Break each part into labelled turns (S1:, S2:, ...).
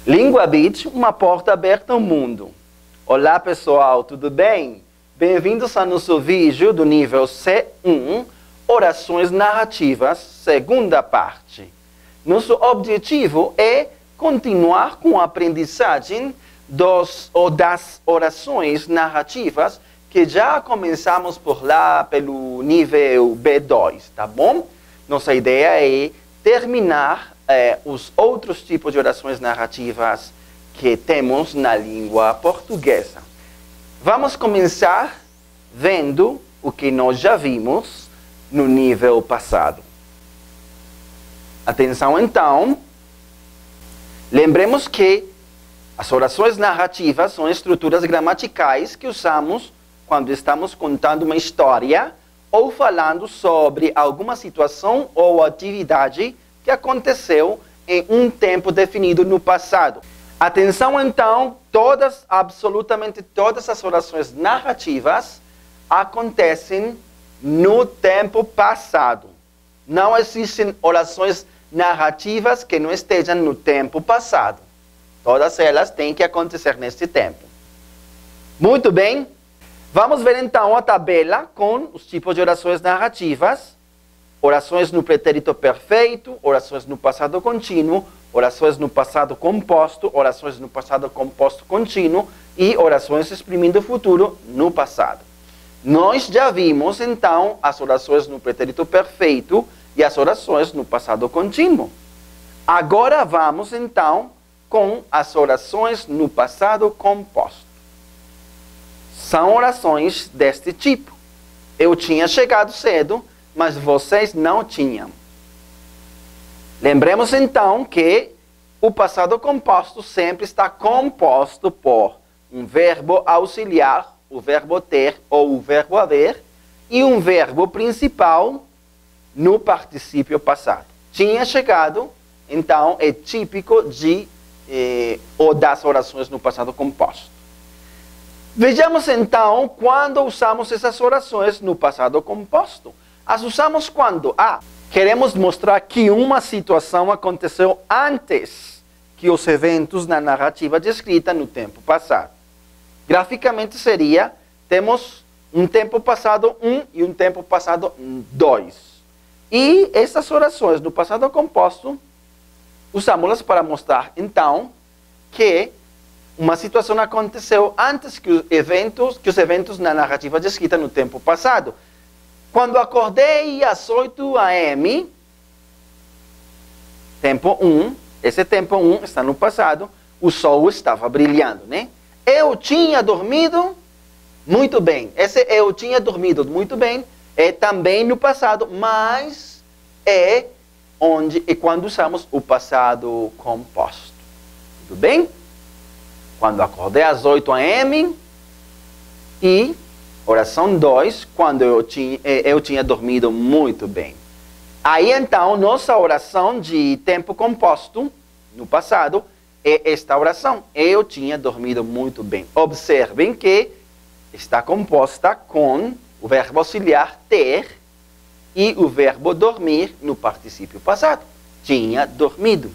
S1: Língua Beat, uma porta aberta ao mundo. Olá pessoal, tudo bem? Bem-vindos ao nosso vídeo do nível C1, Orações Narrativas, segunda parte. Nosso objetivo é continuar com a aprendizagem das orações narrativas que já começamos por lá pelo nível B2, tá bom? Nossa ideia é terminar os outros tipos de orações narrativas que temos na língua portuguesa. Vamos começar vendo o que nós já vimos no nível passado. Atenção então, lembremos que as orações narrativas são estruturas gramaticais que usamos quando estamos contando uma história ou falando sobre alguma situação ou atividade que aconteceu em um tempo definido no passado. Atenção então, absolutamente todas as orações narrativas acontecem no tempo passado. Não existem orações narrativas que não estejam no tempo passado. Todas elas têm que acontecer neste tempo. Muito bem. Vamos ver então a tabela com os tipos de orações narrativas. Orações no pretérito perfeito, orações no passado contínuo, orações no passado composto, orações no passado composto contínuo e orações exprimindo o futuro no passado. Nós já vimos então as orações no pretérito perfeito e as orações no passado contínuo. Agora vamos então com as orações no passado composto. São orações deste tipo. Eu tinha chegado cedo, mas vocês não tinham. Lembremos então que o passado composto sempre está composto por um verbo auxiliar, o verbo ter ou o verbo haver, e um verbo principal no particípio passado. Tinha chegado, então é típico ou das orações no passado composto. Vejamos então quando usamos essas orações no passado composto. As usamos quando queremos mostrar que uma situação aconteceu antes que os eventos na narrativa descrita no tempo passado. Graficamente seria, temos um tempo passado 1 e um tempo passado 2. E essas orações no passado composto, usamos-las para mostrar então que uma situação aconteceu antes que os eventos na narrativa descrita no tempo passado. Quando acordei às 8 a.m., tempo 1, esse tempo 1 está no passado, o sol estava brilhando, né? Eu tinha dormido muito bem. Esse eu tinha dormido muito bem é também no passado, mas é quando usamos o passado composto. Tudo bem? Quando acordei às 8 a.m. e oração 2, quando eu tinha dormido muito bem. Aí então, nossa oração de tempo composto, no passado, é esta oração. Eu tinha dormido muito bem. Observem que está composta com o verbo auxiliar ter e o verbo dormir no particípio passado. Tinha dormido.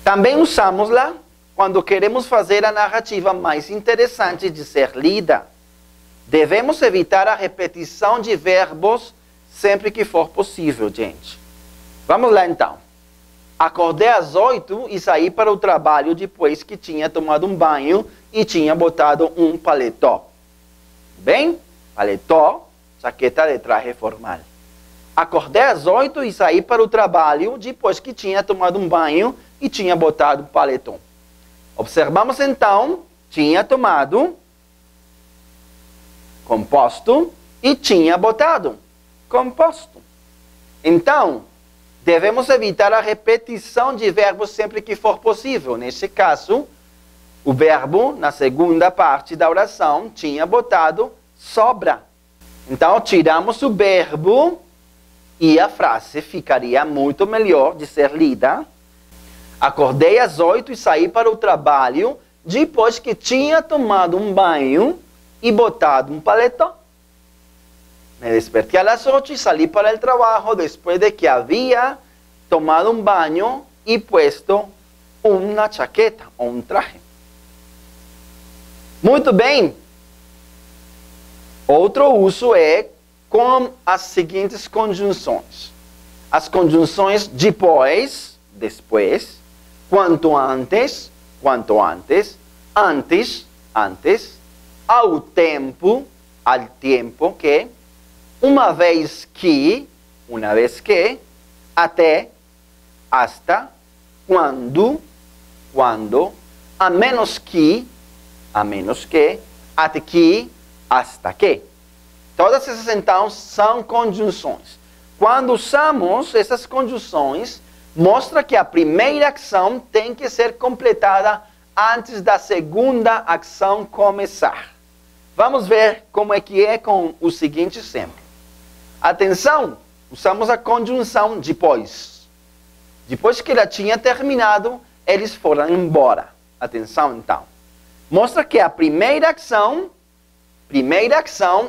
S1: Também usamos-la quando queremos fazer a narrativa mais interessante de ser lida. Devemos evitar a repetição de verbos sempre que for possível, gente. Vamos lá então. Acordei às 8 e saí para o trabalho depois que tinha tomado um banho e tinha botado um paletó. Bem? Paletó, jaqueta de traje formal. Acordei às 8 e saí para o trabalho depois que tinha tomado um banho e tinha botado um paletó. Observamos então, tinha tomado composto e tinha botado composto. Então, devemos evitar a repetição de verbos sempre que for possível. Neste caso, o verbo, na segunda parte da oração, tinha botado sobra. Então, tiramos o verbo e a frase ficaria muito melhor de ser lida. Acordei às 8 e saí para o trabalho depois que tinha tomado um banho y botado un paletó. Me desperté a las 8 y salí para el trabajo después de que había tomado un baño y puesto uma chaqueta ou um traje. Muito bem. Outro uso é com as seguintes conjunções. As conjunções depois, después, quanto antes, antes, ao tempo que, uma vez que, até, hasta, quando, a menos que, até que, hasta que. Todas essas, então, são conjunções. Quando usamos essas conjunções, mostra que a primeira ação tem que ser completada antes da segunda ação começar. Vamos ver como é que é com o seguinte exemplo. Atenção, usamos a conjunção depois. Depois que ela tinha terminado, eles foram embora. Atenção, então. Mostra que a primeira ação,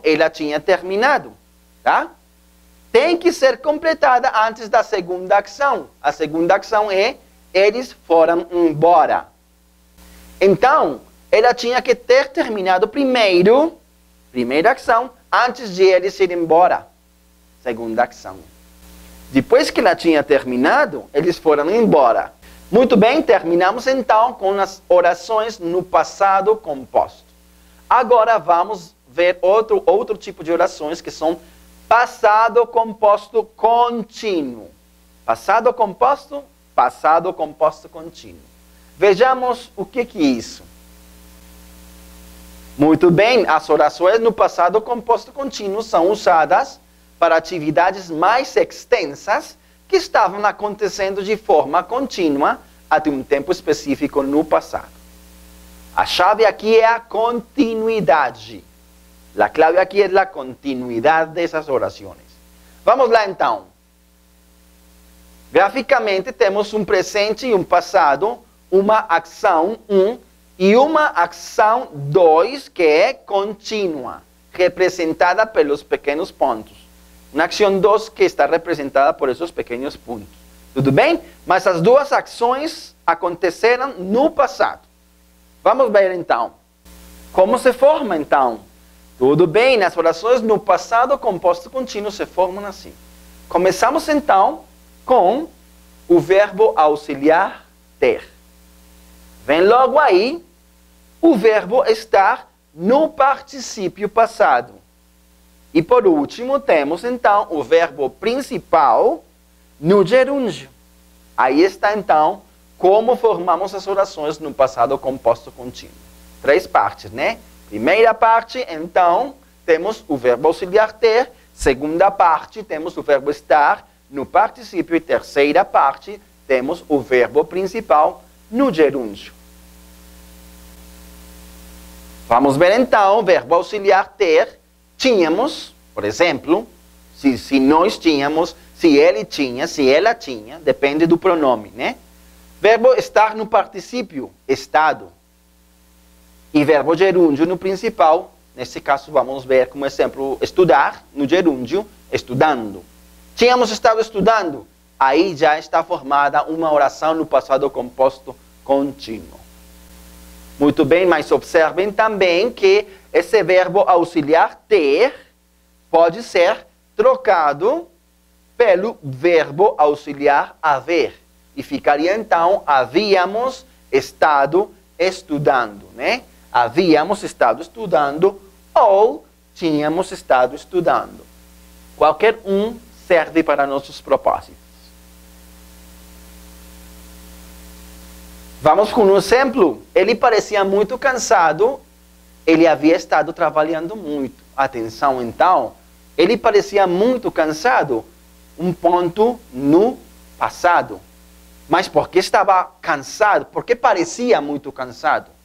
S1: ela tinha terminado, tá? Tem que ser completada antes da segunda ação. A segunda ação é, eles foram embora. Então, ela tinha que ter terminado primeiro, primeira ação, antes de eles irem embora. Segunda ação. Depois que ela tinha terminado, eles foram embora. Muito bem, terminamos então com as orações no passado composto. Agora vamos ver outro tipo de orações que são passado composto contínuo. Passado composto contínuo. Vejamos o que é isso. Muito bem, as orações no passado composto contínuo são usadas para atividades mais extensas que estavam acontecendo de forma contínua até um tempo específico no passado. A chave aqui é a continuidade. A clave aqui é a continuidade dessas orações. Vamos lá então. Graficamente temos um presente e um passado, uma ação 1 e uma ação 2 que é contínua, representada pelos pequenos pontos. Uma ação 2 que está representada por esses pequenos pontos. Tudo bem? Mas as duas ações aconteceram no passado. Vamos ver então. Como se forma então? Tudo bem, as orações no passado composto contínuo se formam assim. Começamos então com o verbo auxiliar ter. Vem logo aí o verbo estar no particípio passado. E por último temos então o verbo principal no gerúndio. Aí está então como formamos as orações no passado composto contínuo. 3 partes, né? Primeira parte, então, temos o verbo auxiliar ter. Segunda parte, temos o verbo estar no particípio. E terceira parte, temos o verbo principal no gerúndio. Vamos ver então o verbo auxiliar ter. Tínhamos, por exemplo, se nós tínhamos, se ele tinha, se ela tinha, depende do pronome, né? Verbo estar no particípio, estado. E verbo gerúndio no principal, nesse caso vamos ver como exemplo estudar, no gerúndio, estudando. Tínhamos estado estudando, aí já está formada uma oração no passado composto contínuo. Muito bem, mas observem também que esse verbo auxiliar ter pode ser trocado pelo verbo auxiliar haver. E ficaria então, havíamos estado estudando, né? Havíamos estado estudando ou tínhamos estado estudando. Qualquer um serve para nossos propósitos. Vamos com um exemplo. Ele parecia muito cansado. Ele havia estado trabalhando muito. Atenção, então. Ele parecia muito cansado. Um ponto no passado. Mas por que estava cansado? Por que parecia muito cansado?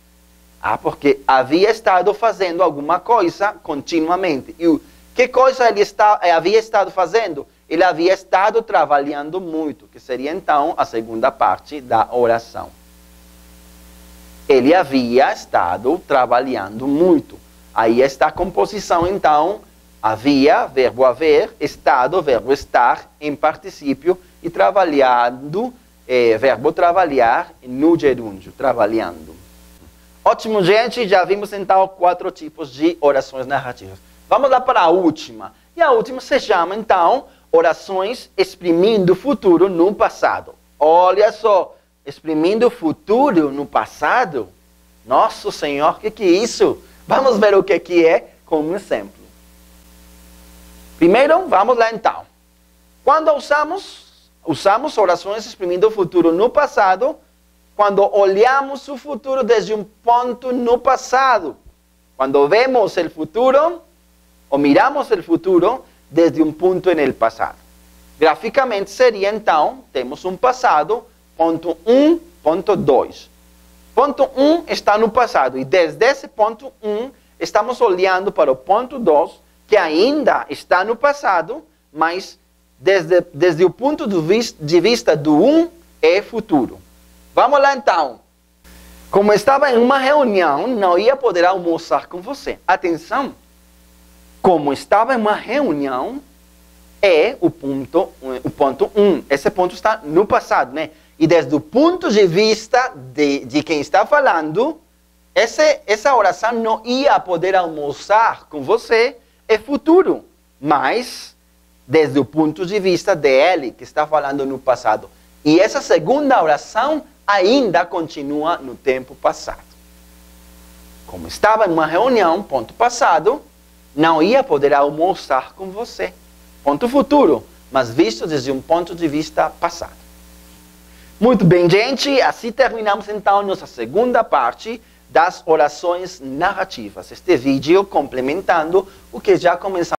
S1: Porque havia estado fazendo alguma coisa continuamente. E que coisa ele havia estado fazendo? Ele havia estado trabalhando muito, que seria então a segunda parte da oração. Ele havia estado trabalhando muito. Aí está a composição então, havia, verbo haver, estado, verbo estar, em particípio, e trabalhando, verbo trabalhar no gerúndio, trabalhando. Ótimo, gente, já vimos então 4 tipos de orações narrativas. Vamos lá para a última. E a última se chama, então, orações exprimindo o futuro no passado. Olha só, exprimindo o futuro no passado? Nosso Senhor, o que é isso? Vamos ver o que é com um exemplo. Primeiro, vamos lá então. Quando usamos orações exprimindo o futuro no passado, quando olhamos o futuro desde um ponto no passado. Quando vemos o futuro, ou miramos o futuro desde um ponto no passado. Graficamente seria então, temos um passado, ponto 1, ponto 2. Ponto 1 está no passado e desde esse ponto 1 estamos olhando para o ponto 2, que ainda está no passado, mas desde o ponto de vista do 1 é futuro. Vamos lá então. Como estava em uma reunião, não ia poder almoçar com você. Atenção! Como estava em uma reunião, é o ponto 1. Esse ponto está no passado, né? E desde o ponto de vista de quem está falando, essa oração não ia poder almoçar com você, é futuro. Mas, desde o ponto de vista dele, que está falando no passado. E essa segunda oração ainda continua no tempo passado. Como estava em uma reunião, ponto passado, não ia poder almoçar com você. Ponto futuro, mas visto desde um ponto de vista passado. Muito bem, gente. Assim terminamos então nossa segunda parte das orações narrativas. Este vídeo complementando o que já começamos.